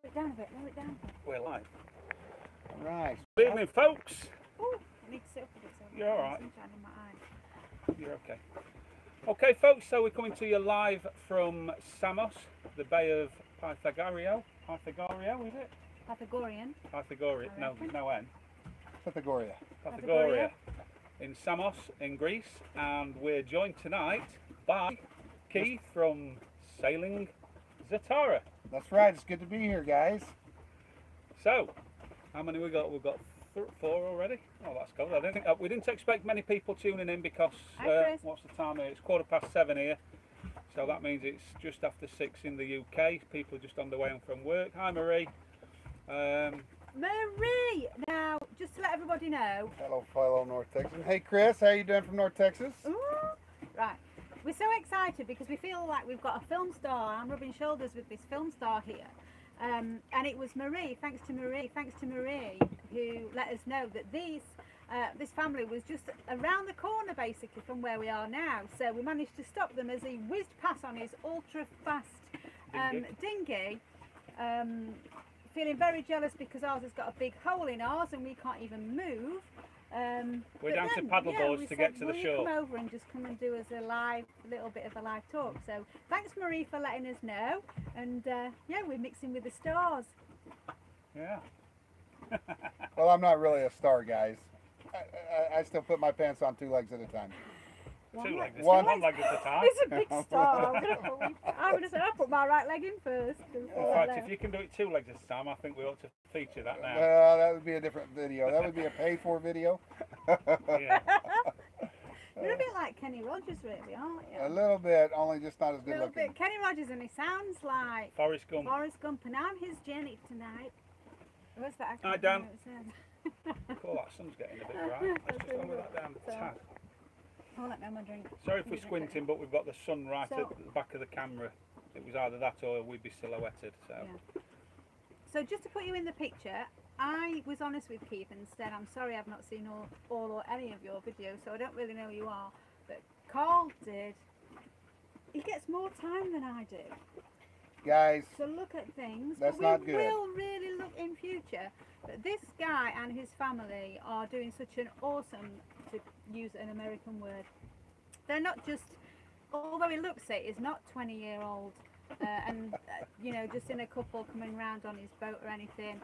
it down a bit, lower it down a bit. We're live. All right. Good evening, folks. Oh, I need to sit up a bit so You're all right. sunshine in my eye. You're okay. Okay, folks, so we're coming to you live from Samos, the Bay of Pythagorio. Pythagorio, is it? Pythagorean. Pythagoria. No, there's no N. Pythagoria. Pythagoria. In Samos, in Greece. And we're joined tonight by Keith from Sailing Zatara. That's right. It's good to be here, guys. So, how many we got? We've got 4 already. Oh, that's cool. I didn't think, we didn't expect many people tuning in because what's the time here? It's 7:15 here. So that means it's just after 6 in the UK. People are just on the way home from work. Hi, Marie. Marie! Now, just to let everybody know. Hello, North Texas. Hey, Chris. How you doing from North Texas? Ooh, right. We're so excited because we feel like we've got a film star. I'm rubbing shoulders with this film star here. And it was Marie, thanks to Marie, who let us know that this family was just around the corner basically from where we are now. So we managed to stop them as he whizzed past on his ultra fast dinghy. Feeling very jealous because ours has got a big hole in ours and we can't even move. We're down to paddle boards to get to the shore. Come over and just come and do us a little bit of a live talk. So thanks, Marie, for letting us know. And yeah, we're mixing with the stars. Yeah. Well, I'm not really a star, guys. I still put my pants on 2 legs at a time. One leg at a time. It's a big star. I would have said I put my right leg in first. In fact, if you can do it 2 legs at a time, I think we ought to feature that now. Well, that would be a different video. That would be a pay-for video. Yeah. You're a bit like Kenny Rogers, really, aren't you? A little bit, only just not as good looking. Bit. Kenny Rogers, and he sounds like Forrest Gump. Forrest Gump, and I'm his Jenny tonight. What's that? Hi, Dan. Cool, that sun's getting a bit bright. Let's just lower that down the tap. I'll let me have my drink. Sorry if we're squinting, but we've got the sun right at the back of the camera. It was either that or we'd be silhouetted. So. Yeah. So just to put you in the picture, I was honest with Keith and said, I'm sorry I've not seen all or any of your videos, so I don't really know who you are. But Carl did. He gets more time than I do. Guys, to look at things. That's not good. We will really look in future. But this guy and his family are doing such an awesome, to use an American word, they're not just, although he looks it, he's not 20-year-old and you know, just in a couple coming round on his boat or anything.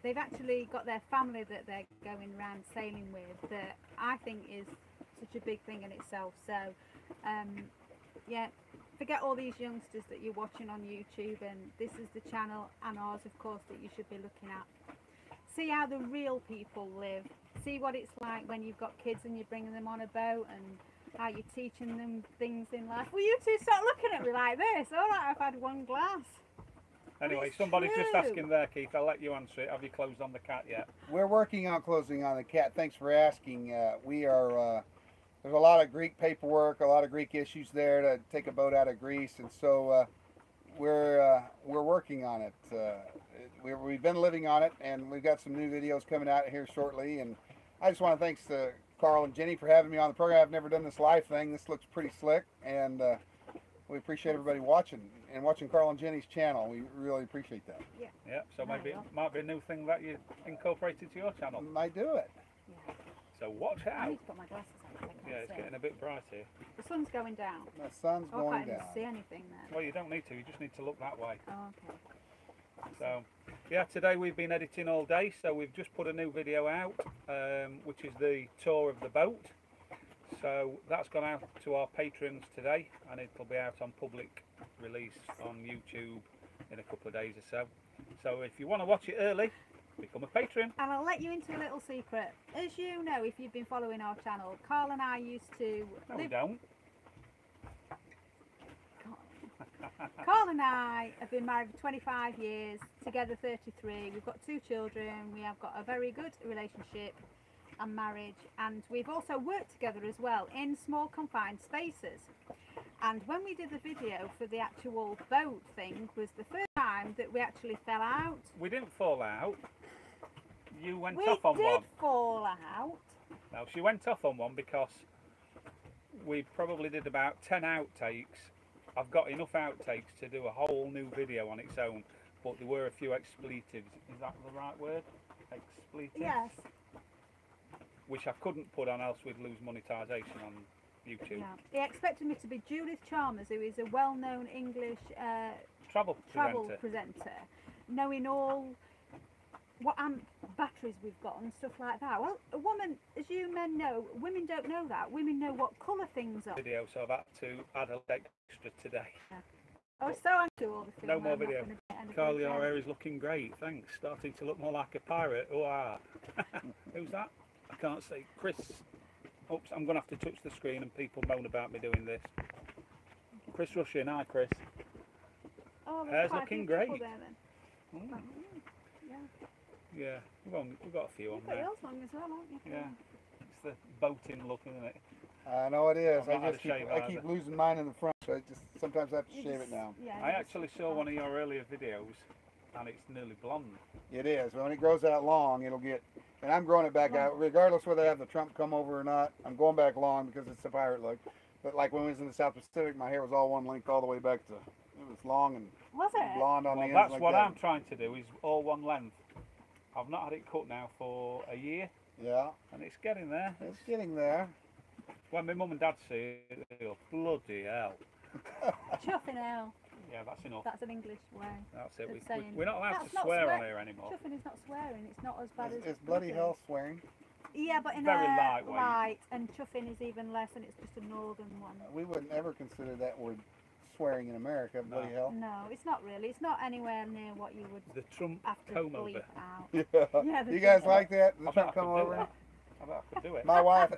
They've actually got their family that they're going round sailing with, that I think is such a big thing in itself. So yeah, forget all these youngsters that you're watching on YouTube, and this is the channel, and ours of course, that you should be looking at. See how the real people live. See what it's like when you've got kids and you're bringing them on a boat, and how you're teaching them things in life. Will you two start looking at me like this? All right, I've had one glass. Anyway, somebody's just asking there, Keith. I'll let you answer it. Have you closed on the cat yet? we're working on closing on the cat. Thanks for asking. We are. There's a lot of Greek paperwork, a lot of Greek issues there to take a boat out of Greece, and so we're working on it. We've been living on it, and we've got some new videos coming out here shortly. And I just want to thanks to Carl and Jenny for having me on the program. I've never done this live thing. This looks pretty slick, and we appreciate everybody watching Carl and Jenny's channel. We really appreciate that. Yeah. Yeah. So maybe it might be a new thing that you incorporated to your channel. Might do it. Yeah. So watch I out. need to put my glasses on. Yeah, it's getting a bit bright here. The sun's going down. The sun's I going can't even down. see anything there. Well, you don't need to. You just need to look that way. Oh, okay. So, yeah, today we've been editing all day, so we've just put a new video out, which is the tour of the boat. So that's gone out to our patrons today, and it'll be out on public release on YouTube in a couple of days or so. So if you want to watch it early, become a patron. And I'll let you into a little secret. As you know, if you've been following our channel, Carl and I used to No, we don't. Carl and I have been married for 25 years, together 33. We've got 2 children. We have got a very good relationship and marriage, and we've also worked together as well in small confined spaces. And when we did the video for the actual boat thing was the first time that we actually fell out. We didn't fall out. You went off on one. We did fall out. No, she went off on one because we probably did about 10 outtakes. I've got enough outtakes to do a whole new video on its own, but there were a few expletives. Is that the right word? Expletives? Yes. Which I couldn't put on, else we'd lose monetisation on YouTube. Yeah. He expected me to be Judith Chalmers, who is a well-known English Travel presenter, knowing all what amp batteries we've got and stuff like that. Well, a woman, as you men know, women don't know that. Women know what colour things are. Video, so I've had to add a extra today. Yeah. I was so angry all the film. No more I'm not video. gonna get anything Carl, your done. hair is looking great, thanks. Starting to look more like a pirate. Oh, ah. Who's that? I can't see. Chris. Oops, I'm going to have to touch the screen and people moan about me doing this. Chris Rushin, hi Chris. Oh, there's Hair's quite a looking few people great. there, then. Mm. Yeah. Yeah, we've got a few on You've got there. yours long as well, haven't you? Yeah, it's the boating look, isn't it? I know it is. I've not had a shave I keep either. losing mine in the front, so I just sometimes have to You shave just- it now. Yeah, I you actually just- saw one of your earlier videos and it's nearly blonde. It is. When it grows out long, it'll get. And I'm growing it back out, regardless whether I have the Trump come over or not. I'm going back long because it's the pirate look. But like when we was in the South Pacific, my hair was all one length all the way back to. It was long and Was it? blonde on Well, the ends that's like what that. I'm trying to do, is all one length. I've not had it cut now for a year Yeah, and it's getting there. it's getting there. When my mum and dad see it, they go, bloody hell. Chuffing hell. Yeah, that's enough. That's an English way. That's it. of We, saying- we're not allowed That's to not swear on swear- here anymore. Chuffing is not swearing. It's not as bad as. It's bloody chuffing. hell swearing. Yeah, but in Very a lightweight. light, and chuffing is even less, and it's just a northern one. We wouldn't ever consider that word swearing in America. Bloody hell. No, it's not really. It's not anywhere near what you would The Trump have to comb bleep over. out. Yeah. Yeah, the You guys Trump- like that? The I bet Trump I could come do over. it. I bet I could do it. My wife,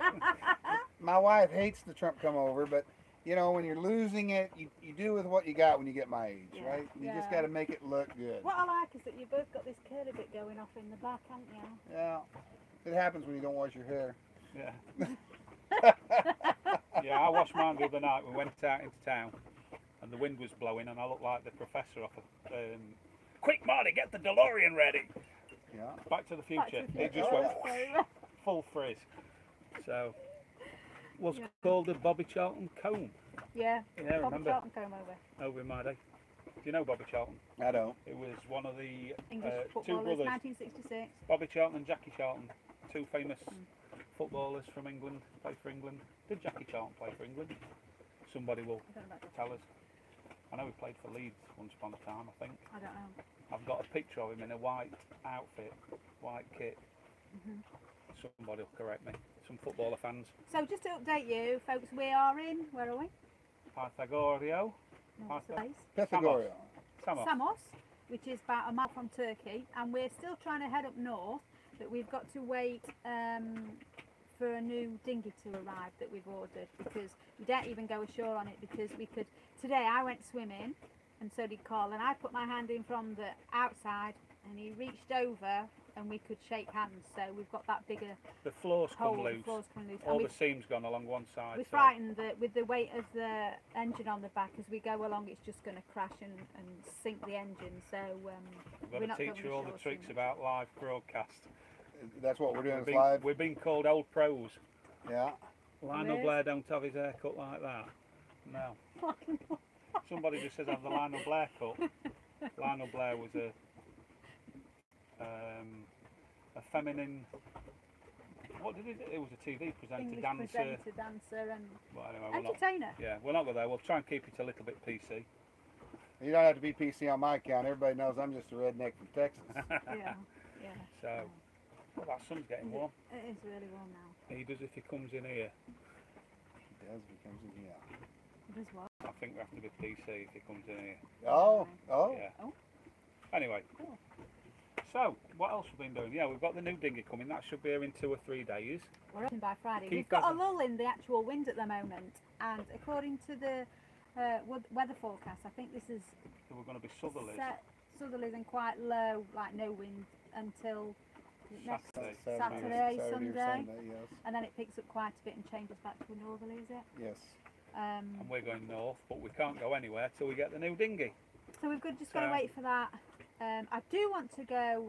my wife hates the Trump come over, but you know when you're losing it, you do with what you got when you get my age, Yeah. right? You just Yeah. got to make it look good. What I like is that you've both got this curly bit going off in the back, haven't you? Yeah, it happens when you don't wash your hair. Yeah. Yeah, I washed mine the other night. We went out into town and the wind was blowing and I looked like the professor off of, quick Marty, get the DeLorean ready. Yeah. Back to the Back Future. to the It just future. went full frizz. So, was Yeah. called the Bobby Charlton comb. Yeah. Yeah, Bobby remember? Charlton comb over. Over in my day. Do you know Bobby Charlton? I don't. It was one of the English two footballers, brothers, 1966. Bobby Charlton and Jackie Charlton, two famous footballers from England, played for England. Did Jackie Charlton play for England? Somebody will I don't know. tell us. I know he played for Leeds once upon a time, I think. I don't know. I've got a picture of him in a white outfit, white kit. Mhm. Somebody will correct me. Some footballer fans. So just to update you, folks, we are in. Where are we? Pythagorio, No, what's the place? Pythagorean. Samos. Samos, which is about a mile from Turkey, and we're still trying to head up north, but we've got to wait for a new dinghy to arrive that we've ordered, because we don't even go ashore on it, because we could. Today I went swimming and so did Carl, and I put my hand in from the outside and he reached over and we could shake hands, so we've got that bigger The floor's hole, come the loose. floor's coming loose. All And the seams gone along one side. we're so frightened that with the weight of the engine on the back, as we go along, it's just going to crash and sink the engine. So we've we're got not to going teach you all the ashore tricks soon. about live broadcast. That's what we're doing. We've It's been, live. we've been called old pros. Yeah. Lionel Yes. Blair don't have his hair cut like that. No. Somebody just says have the Lionel Blair cut. Lionel Blair was a feminine. What did he do? It was a TV presenter, English dancer. presenter, dancer, and Well, anyway, we're not, entertainer. yeah, we're not going there. We'll try and keep it a little bit PC. You don't have to be PC on my account. Everybody knows I'm just a redneck from Texas. Yeah, yeah. So, well, that sun's getting warm. It is really warm now. He does if he comes in here. It does become yeah. It is what? I think we have to be PC if he comes in here. Oh, Yeah. Oh. Anyway. Cool. So, what else we've been doing? Yeah, we've got the new dinghy coming. That should be here in 2 or 3 days. We're open by Friday. Keith We've got a hasn't- lull in the actual wind at the moment, and according to the weather forecast, I think this is So we're going to be southerlies. southerlies and quite low, like no wind until next Saturday. Saturday, or Sunday. yes. and then it picks up quite a bit and changes back to a northerly, is it? Yes. And we're going north, but we can't go anywhere till we get the new dinghy. So we've just got to So- wait for that. I do want to go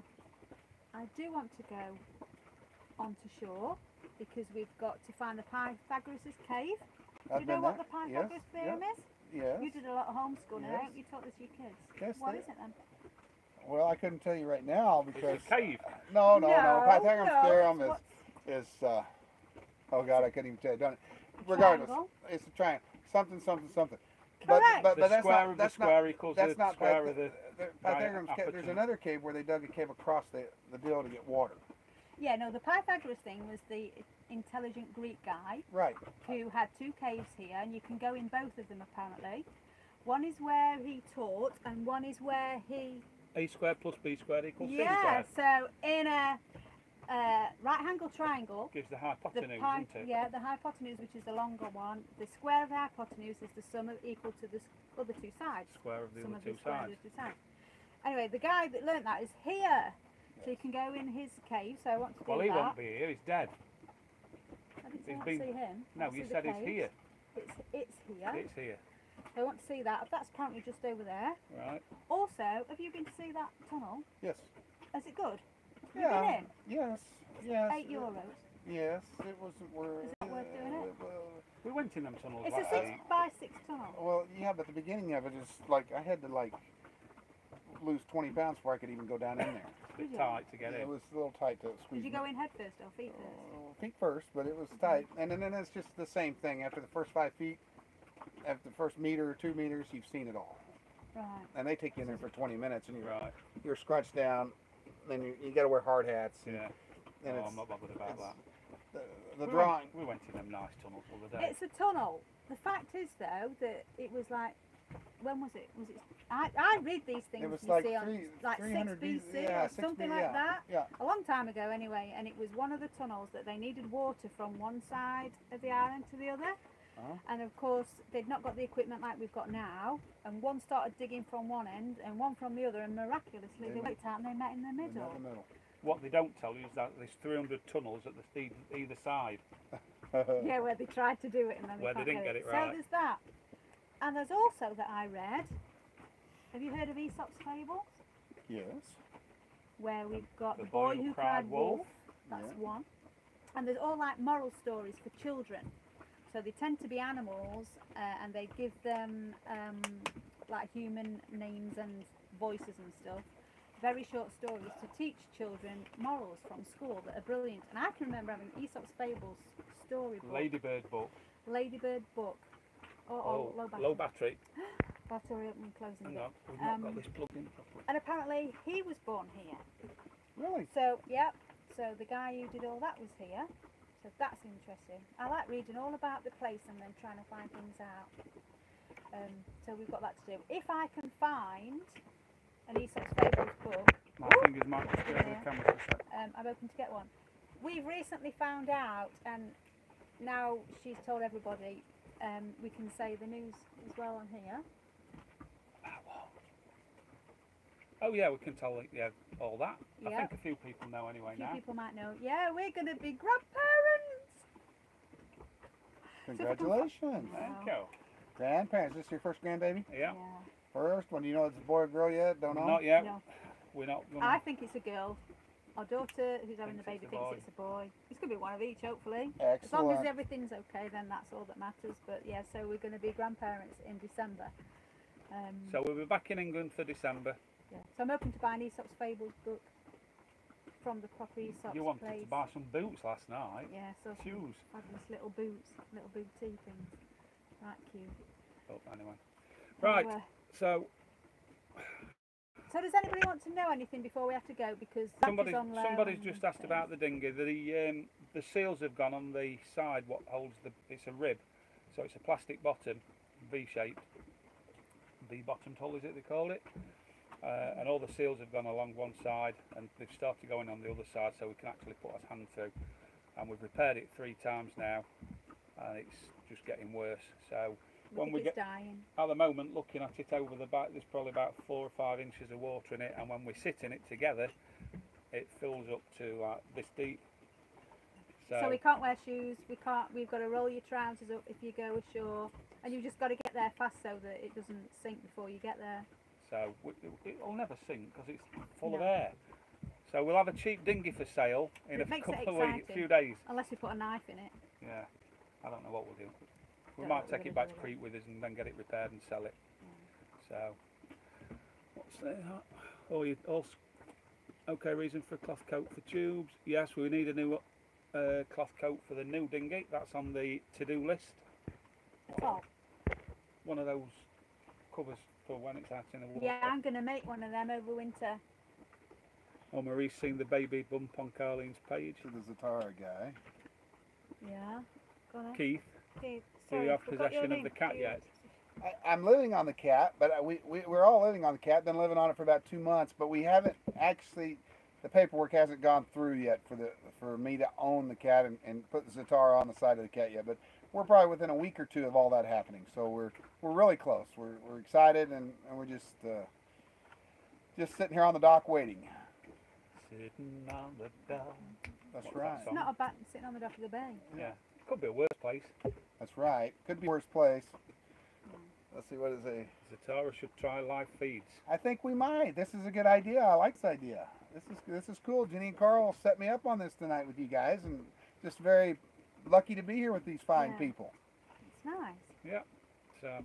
onto shore because we've got to find the Pythagoras cave. Do I've you know been what there. the Pythagoras Yes. theorem is? Yes. You did a lot of homeschooling, Yes. haven't you? Taught this to your kids. Yes, What they- is it then? Well, I couldn't tell you right now It's because a cave. no. No, Pythagorean it's theorem is oh God, I couldn't even tell you. Don't it? Regardless, triangle. it's a triangle. Something. Correct. But The that's square not of the that's square not equals that's the not square of the Pythagorean's cave. There's aperture. another cave where they dug a cave across the deal to get water. Yeah, no, the Pythagoras thing was the intelligent Greek guy Right. who had 2 caves here, and you can go in both of them apparently. One is where he taught, and one is where he. A squared plus b squared equals c Yeah, squared. so in a right-angle triangle, Gives the the hypotenuse, isn't it? yeah, the hypotenuse, which is the longer one, the square of the hypotenuse is the sum of equal to the other 2 sides. Square of the Sum other of the two square of sides. the 2 sides. Anyway, the guy that learnt that is here, so you can go in his cave. So I want to do Well, that. he won't be here. He's dead. I didn't say I he's want been- to see him. I No, want to you see the said it's caves. here. It's here. It's here. So I want to see that. That's apparently just over there. Right. Also, have you been to see that tunnel? Yes. Is it good? Have you Yeah. been in? Yes. Yes. €8. Yes. It wasn't worth. Is it worth doing it? We went in them tunnels. It's a last 6 week. by 6 tunnel. Well, yeah, but the beginning of it is like I had to like lose 20 pounds before I could even go down in there. It's a bit Did you? tight to get It in. was a little tight to squeeze. Did you go in head first or feet first? Feet first, but it was tight. And then it's just the same thing. After the first 5 feet, after the first meter or 2 meters, you've seen it all. Right. And they take you in there for 20 minutes, and Right. you're scrunched down. Then you got to wear hard hats. And, Yeah. and Oh, it's, I'm not bothered about it's- that. the We drawing. went in them nice tunnels the other day. It's a tunnel. The fact is, though, that it was like, when was it? Was it? I read these things. It was you like see on, three, like 300 6 BC yeah, or 6 something B, like yeah, that. Yeah. A long time ago, anyway. And it was one of the tunnels that they needed water from one side of the island to the other. Uh-huh. And of course, they'd not got the equipment like we've got now. And one started digging from one end and one from the other, and miraculously they worked out and they met in the In middle. the middle. What they don't tell you is that there's 300 tunnels at the either side. Yeah, where they tried to do it and then Where they can't didn't get it So right. there's that. And there's also that I read. Have you heard of Aesop's Fables? Yes. Where we've got the boy who cried wolf. That's Yeah. one. And there's all like moral stories for children. So they tend to be animals, and they give them like human names and voices and stuff. Very short stories to teach children morals from school that are brilliant. And I can remember having Aesop's Fables storybook, Ladybird book. Ladybird book. Oh, low battery. Low battery. Battery opening, closing. Hang bit. on, we've not got Um, this plugged in properly. And apparently he was born here. Really? So, yep. So the guy who did all that was here. So that's interesting. I like reading all about the place and then trying to find things out. So we've got that to do. If I can find an Aesop's Fables book, My fingers might just be over Yeah. the camera for a sec. I'm hoping to get one. We've recently found out, and now she's told everybody, we can say the news as well on here. About what? Oh yeah, we can tell yeah, all that. I Yeah. think a few people know anyway A few now. people might know. Yeah, we're going to be grandparents. Congratulations. Thank you. Grandparents. Is this your first grandbaby? Yeah. First one. Do you know if it's a boy or girl yet? Don't know? Not yet. No. We're not I gonna think it's a girl. Our daughter, who's having the Thinks baby, it's a thinks boy. it's a boy. It's going to be one of each, hopefully. As long as Excellent. everything's okay, then that's all that matters. But yeah, so we're going to be grandparents in December. So we'll be back in England for December. Yeah. So I'm hoping to buy an Aesop's Fables book from the proper Aesop's You wanted place. to buy some boots last night. Yeah, so some Shoes. fabulous little boots, little booty things. Right, cute. Oh, anyway. So, Right. So so does anybody want to know anything before we have to go? Because somebody's somebody's just asked about the dinghy. The seals have gone on the side. What holds the? It's a rib, so it's a plastic bottom, V-shaped. V-bottomed hull is it they call it? And all the seals have gone along one side, and they've started going on the other side, so we can actually put our hand through. And we've repaired it 3 times now, and it's just getting worse. So when we it's get dying. at the moment looking at it over the back, there's probably about 4 or 5 inches of water in it, and when we sit in it together, it fills up to like this deep. So we can't wear shoes. We can't. We've got to roll your trousers up if you go ashore, and you've just got to get there fast so that it doesn't sink before you get there. So it'll never sink because it's full of No. air. So we'll have a cheap dinghy for sale in It a makes it couple of weeks, exciting. few days. Unless we put a knife in it. Yeah, I don't know what we'll do. We Don't know might what we're take it gonna back to do Crete with us and then get it repaired and sell it. So what's that? Oh, you also okay. Reason for a cloth coat for tubes? Yes, we need a new cloth coat for the new dinghy. That's on the to-do list. Top. One of those covers for when it's out in the water. Yeah, I'm going to make one of them over winter. Oh, Marie's seen the baby bump on Carlene's page. To the Zatara guy. Yeah. Go on. Keith, Okay, do sorry, you have forgot your possession of name. the cat yet? I'm living on the cat, but we're all living on the cat. Been living on it for about 2 months, but we haven't actually. The paperwork hasn't gone through yet for me to own the cat and put the Zatara on the side of the cat yet. But we're probably within a week or two of all that happening. So we're really close. We're excited and we're just sitting here on the dock waiting. Sitting on the dock. That's What's right. that It's song? not a bad sitting on the dock of the bay. Yeah, could be a worse place. That's right. Could be worse place. Let's see what it is. Zatara should try live feeds. I think we might. This is a good idea. I like this idea. This is cool. Jenny and Carl set me up on this tonight with you guys, and just very lucky to be here with these fine Yeah. people. It's nice. Yeah.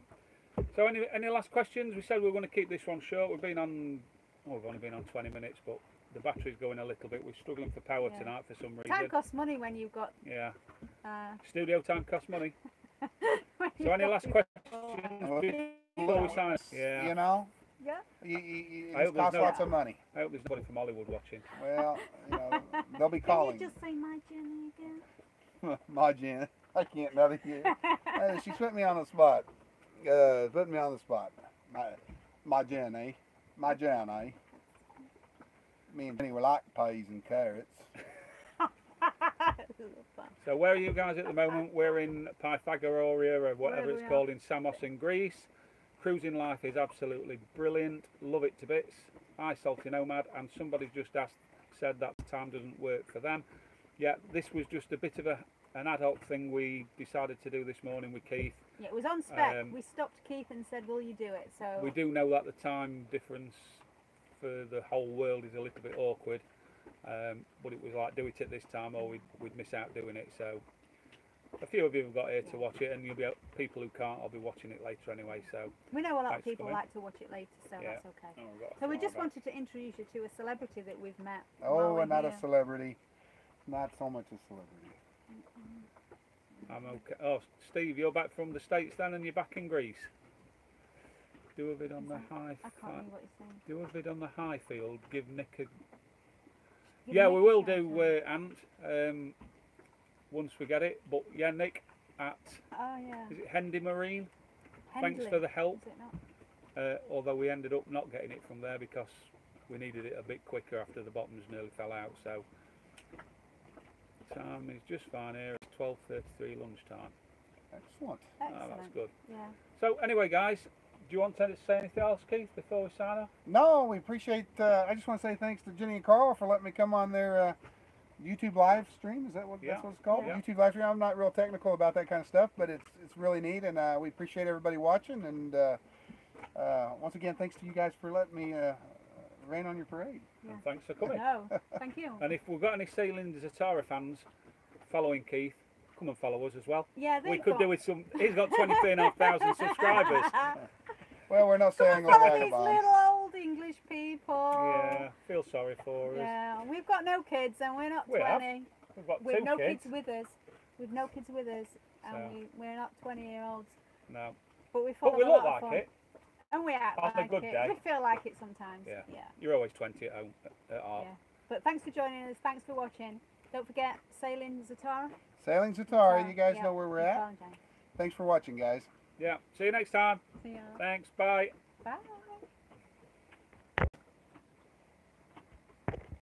So any last questions? We said we were going to keep this one short. We've been on. Oh, we've only been on 20 minutes, but the battery's going a little bit. We're struggling for power Yeah. tonight for some reason. Time costs money when you've got. Yeah. Uh, Studio time costs money. when So you've any got last people. questions before we sign? Yeah. You know, Yeah. I hope it there's costs no- lots of money. I hope there's nobody from Hollywood watching. Well, you know, they'll be Can calling. you just say my journey again? Ma Jen, I can't another year. She put me on the spot. Put me on the spot. My Jen, eh? My Jen, eh? Me and Jenny were like peas and carrots. So where are you guys at the moment? We're in Pythagoria or whatever Wherever it's we called in Samos in Greece. Cruising life is absolutely brilliant. Love it to bits. I Salty Nomad, and somebody's just said that time doesn't work for them. Yeah, this was just a bit of an ad hoc thing we decided to do this morning with Keith. Yeah, it was on spec. Um, We stopped Keith and said, "Will you do it?" So We do know that the time difference for the whole world is a little bit awkward, but it was like, do it at this time or we'd miss out doing it. So a few of you have got here to watch it, and you'll be people who can't, I'll be watching it later anyway. So we know a lot of Thanks for people coming. like to watch it later, so Yeah. that's okay. oh, we've got a So we just fly back. wanted to introduce you to a celebrity that we've met. Oh, while we're and not a here. celebrity. Not so much a celebrity. I'm okay. Oh, Steve, you're back from the States then, and you're back in Greece. Do a vid on the high. I can't read what you're saying. Do a vid on the high field. Give Nick a. Give Yeah, Nick we a will shout do out. Ant once we get it. But yeah, Nick at Oh yeah. is it Hendy Marine? Thanks Hendley, for the help. is it not? Although we ended up not getting it from there because we needed it a bit quicker after the bottoms nearly fell out. So time is just fine here. It's 12:33 lunchtime. Excellent. Oh, Excellent. that's good. Yeah. So anyway, guys, do you want to say anything else, Keith, before we sign off? No, we appreciate. I just want to say thanks to Jenny and Carl for letting me come on their YouTube live stream. Is that what Yeah. that's what it's called? Yeah. YouTube live stream. I'm not real technical about that kind of stuff, but it's really neat, and we appreciate everybody watching. And once again, thanks to you guys for letting me rain on your parade. Yeah. And thanks for coming. No, thank you. And if we've got any Sailing Zatara fans following Keith, come and follow us as well. Yeah, We could do with some. He's got 23,500 subscribers. Well, we're not saying we're Follow these vagabonds. little old English people. Yeah, feel sorry for us. Yeah, we've got no kids and we're not We have. 20. We've got We've two no kids. kids with us. We've no kids with us, and So- we're not 20-year-olds. No, But we follow but we a look lot of like fun. it. And we act On a like good it. day. We feel like it sometimes. Yeah. Yeah. You're always 20 at home at heart. Yeah. But thanks for joining us. Thanks for watching. Don't forget Sailing Zatara. Sailing Zatara, you guys Yeah, know where we're in at. Valentine. Thanks for watching, guys. Yeah. See you next time. See ya. Thanks. Bye. Bye.